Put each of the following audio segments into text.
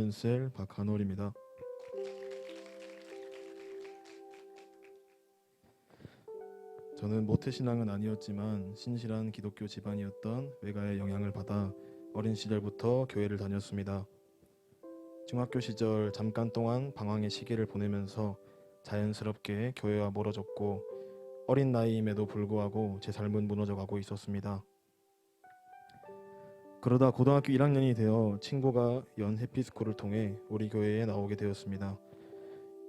연세 박한월입니다. 저는 모태신앙은 아니었지만 신실한 기독교 집안이었던 외가의 영향을 받아 어린 시절부터 교회를 다녔습니다. 중학교 시절 잠깐 동안 방황의 시기를 보내면서 자연스럽게 교회와 멀어졌고 어린 나이임에도 불구하고 제 삶은 무너져가고 있었습니다. 그러다 고등학교 1학년이 되어 친구가 연 해피스쿨을 통해 우리 교회에 나오게 되었습니다.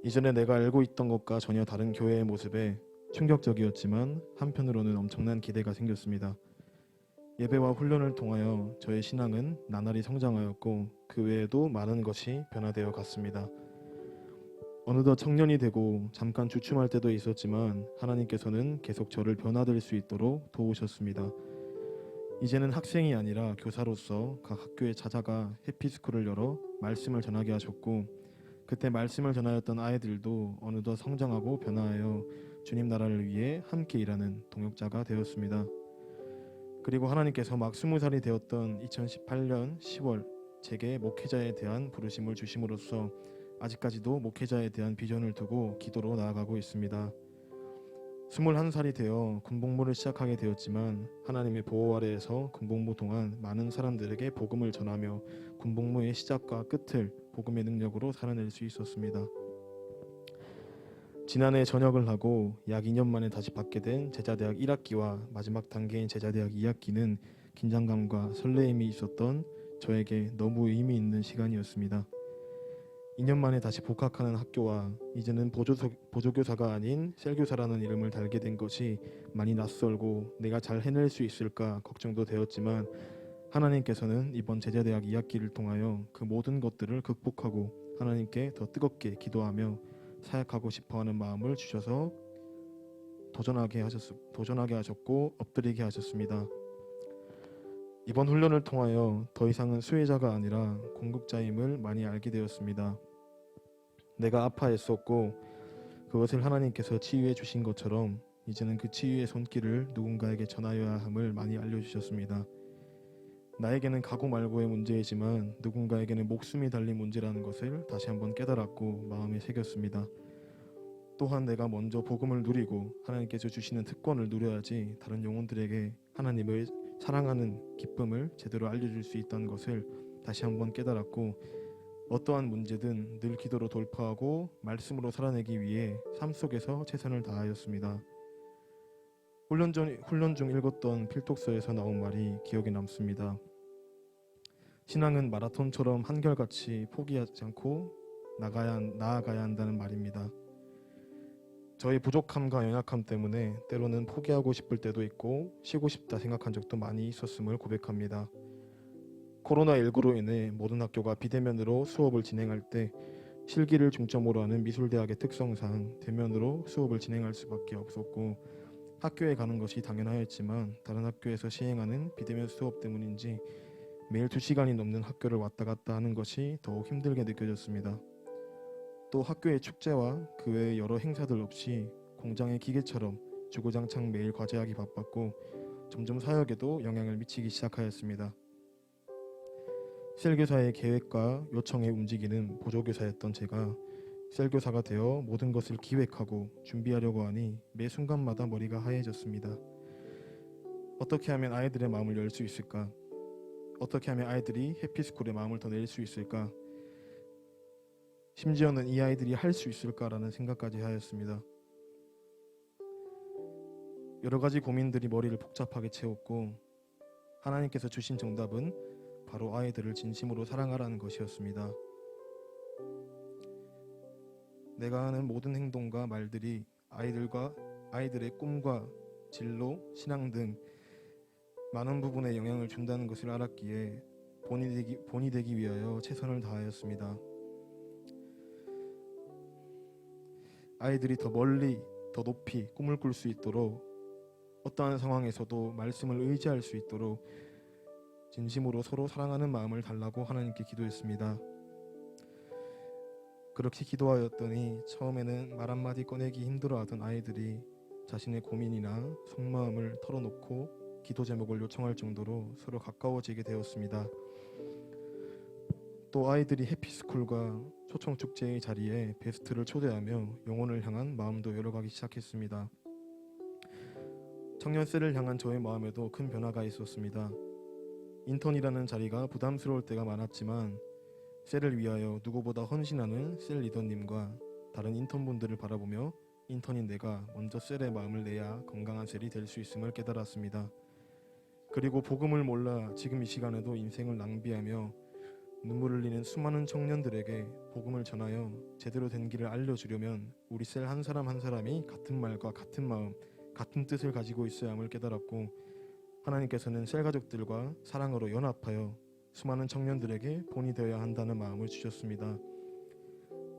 이전에 내가 알고 있던 것과 전혀 다른 교회의 모습에 충격적이었지만 한편으로는 엄청난 기대가 생겼습니다. 예배와 훈련을 통하여 저의 신앙은 나날이 성장하였고 그 외에도 많은 것이 변화되어 갔습니다. 어느덧 청년이 되고 잠깐 주춤할 때도 있었지만 하나님께서는 계속 저를 변화될 수 있도록 도우셨습니다. 이제는 학생이 아니라 교사로서 각 학교에 찾아가 해피스쿨을 열어 말씀을 전하게 하셨고 그때 말씀을 전하였던 아이들도 어느덧 성장하고 변화하여 주님 나라를 위해 함께 일하는 동역자가 되었습니다. 그리고 하나님께서 막 20살이 되었던 2018년 10월 제게 목회자에 대한 부르심을 주심으로써 아직까지도 목회자에 대한 비전을 두고 기도로 나아가고 있습니다. 21살이 되어 군복무를 시작하게 되었지만 하나님의 보호 아래에서 군복무 동안 많은 사람들에게 복음을 전하며 군복무의 시작과 끝을 복음의 능력으로 살아낼 수 있었습니다. 지난해 전역을 하고 약 2년 만에 다시 받게 된 제자대학 1학기와 마지막 단계인 제자대학 2학기는 긴장감과 설레임이 있었던 저에게 너무 의미 있는 시간이었습니다. 2년 만에 다시 복학하는 학교와 이제는 보조교사가 아닌 셀교사라는 이름을 달게 된 것이 많이 낯설고 내가 잘 해낼 수 있을까 걱정도 되었지만 하나님께서는 이번 제자대학 2학기를 통하여 그 모든 것들을 극복하고 하나님께 더 뜨겁게 기도하며 사역하고 싶어하는 마음을 주셔서 도전하게 하셨고 엎드리게 하셨습니다. 이번 훈련을 통하여 더 이상은 수혜자가 아니라 공급자임을 많이 알게 되었습니다. 내가 아파했었고 그것을 하나님께서 치유해 주신 것처럼 이제는 그 치유의 손길을 누군가에게 전하여야 함을 많이 알려주셨습니다. 나에게는 가고 말고의 문제이지만 누군가에게는 목숨이 달린 문제라는 것을 다시 한번 깨달았고 마음에 새겼습니다. 또한 내가 먼저 복음을 누리고 하나님께서 주시는 특권을 누려야지 다른 영혼들에게 하나님을 사랑하는 기쁨을 제대로 알려줄 수 있다는 것을 다시 한번 깨달았고 어떠한 문제든 늘 기도로 돌파하고 말씀으로 살아내기 위해 삶 속에서 최선을 다하였습니다. 훈련 중 읽었던 필독서에서 나온 말이 기억에 남습니다. 신앙은 마라톤처럼 한결같이 포기하지 않고 나아가야 한다는 말입니다. 저의 부족함과 연약함 때문에 때로는 포기하고 싶을 때도 있고 쉬고 싶다 생각한 적도 많이 있었음을 고백합니다. 코로나19로 인해 모든 학교가 비대면으로 수업을 진행할 때 실기를 중점으로 하는 미술대학의 특성상 대면으로 수업을 진행할 수밖에 없었고 학교에 가는 것이 당연하였지만 다른 학교에서 시행하는 비대면 수업 때문인지 매일 2시간이 넘는 학교를 왔다 갔다 하는 것이 더욱 힘들게 느껴졌습니다. 또 학교의 축제와 그 외의 여러 행사들 없이 공장의 기계처럼 주구장창 매일 과제하기 바빴고 점점 사역에도 영향을 미치기 시작하였습니다. 셀교사의 계획과 요청에 움직이는 보조교사였던 제가 셀교사가 되어 모든 것을 기획하고 준비하려고 하니 매 순간마다 머리가 하얘졌습니다. 어떻게 하면 아이들의 마음을 열 수 있을까? 어떻게 하면 아이들이 해피스쿨의 마음을 더 낼 수 있을까? 심지어는 이 아이들이 할 수 있을까라는 생각까지 하였습니다. 여러 가지 고민들이 머리를 복잡하게 채웠고 하나님께서 주신 정답은 바로 아이들을 진심으로 사랑하라는 것이었습니다. 내가 하는 모든 행동과 말들이 아이들의 꿈과 진로, 신앙 등 많은 부분에 영향을 준다는 것을 알았기에 본이 되기 위하여 최선을 다하였습니다. 아이들이 더 멀리, 더 높이 꿈을 꿀 수 있도록 어떠한 상황에서도 말씀을 의지할 수 있도록 진심으로 서로 사랑하는 마음을 달라고 하나님께 기도했습니다. 그렇게 기도하였더니 처음에는 말 한마디 꺼내기 힘들어하던 아이들이 자신의 고민이나 속마음을 털어놓고 기도 제목을 요청할 정도로 서로 가까워지게 되었습니다. 또 아이들이 해피스쿨과 초청축제의 자리에 베스트를 초대하며 영혼을 향한 마음도 열어가기 시작했습니다. 청년세를 향한 저의 마음에도 큰 변화가 있었습니다. 인턴이라는 자리가 부담스러울 때가 많았지만 셀을 위하여 누구보다 헌신하는 셀 리더님과 다른 인턴분들을 바라보며 인턴인 내가 먼저 셀의 마음을 내야 건강한 셀이 될 수 있음을 깨달았습니다. 그리고 복음을 몰라 지금 이 시간에도 인생을 낭비하며 눈물 흘리는 수많은 청년들에게 복음을 전하여 제대로 된 길을 알려주려면 우리 셀 한 사람 한 사람이 같은 말과 같은 마음, 같은 뜻을 가지고 있어야 함을 깨달았고, 하나님께서는 셀 가족들과 사랑으로 연합하여 수많은 청년들에게 본이 되어야 한다는 마음을 주셨습니다.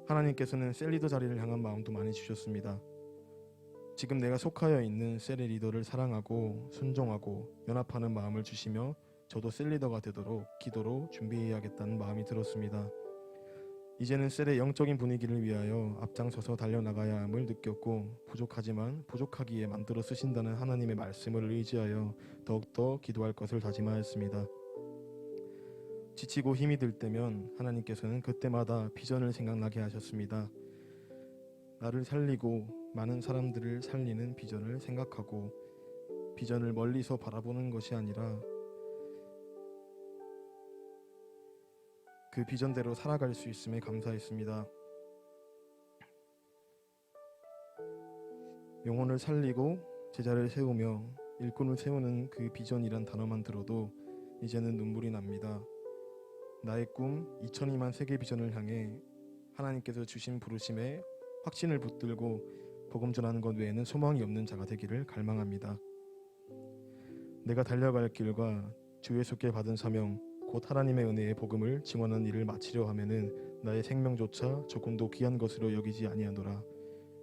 하나님께서는 셀 리더 자리를 향한 마음도 많이 주셨습니다. 지금 내가 속하여 있는 셀의 리더를 사랑하고 순종하고 연합하는 마음을 주시며 저도 셀 리더가 되도록 기도로 준비해야겠다는 마음이 들었습니다. 이제는 셀의 영적인 분위기를 위하여 앞장서서 달려나가야 함을 느꼈고, 부족하지만 부족하기에 만들어 쓰신다는 하나님의 말씀을 의지하여 더욱더 기도할 것을 다짐하였습니다. 지치고 힘이 들 때면 하나님께서는 그때마다 비전을 생각나게 하셨습니다. 나를 살리고 많은 사람들을 살리는 비전을 생각하고 비전을 멀리서 바라보는 것이 아니라 그 비전대로 살아갈 수 있음에 감사했습니다. 영혼을 살리고 제자를 세우며 일꾼을 세우는 그 비전이란 단어만 들어도 이제는 눈물이 납니다. 나의 꿈 2002만 세계 비전을 향해 하나님께서 주신 부르심에 확신을 붙들고 복음 전하는 것 외에는 소망이 없는 자가 되기를 갈망합니다. 내가 달려갈 길과 주 예수께 받은 사명, 곧 하나님의 은혜의 복음을 증언하는 일을 마치려 하면은 나의 생명조차 조금도 귀한 것으로 여기지 아니하노라.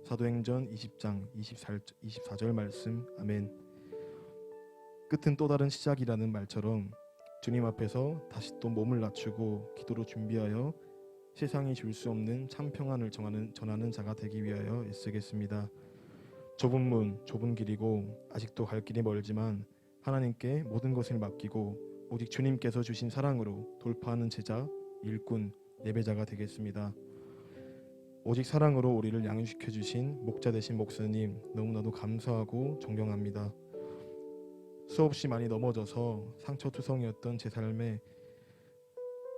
사도행전 20장 24절 말씀. 아멘. 끝은 또 다른 시작이라는 말처럼 주님 앞에서 다시 또 몸을 낮추고 기도로 준비하여 세상이 줄 수 없는 참 평안을 전하는 자가 되기 위하여 애쓰겠습니다. 좁은 문, 좁은 길이고 아직도 갈 길이 멀지만 하나님께 모든 것을 맡기고 오직 주님께서 주신 사랑으로 돌파하는 제자, 일꾼, 예배자가 되겠습니다. 오직 사랑으로 우리를 양육시켜 주신 목자 되신 목사님 너무나도 감사하고 존경합니다. 수없이 많이 넘어져서 상처투성이었던 제 삶에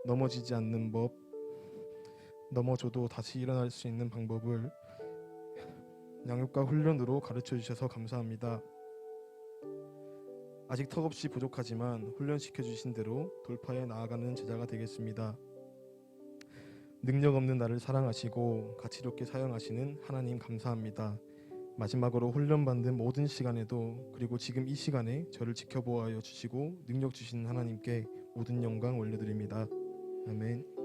넘어지지 않는 법, 넘어져도 다시 일어날 수 있는 방법을 양육과 훈련으로 가르쳐 주셔서 감사합니다. 아직 턱없이 부족하지만 훈련시켜 주신 대로 돌파해 나아가는 제자가 되겠습니다. 능력 없는 나를 사랑하시고 가치롭게 사용하시는 하나님 감사합니다. 마지막으로 훈련받는 모든 시간에도 그리고 지금 이 시간에 저를 지켜보아여 주시고 능력 주시는 하나님께 모든 영광 올려드립니다. 아멘.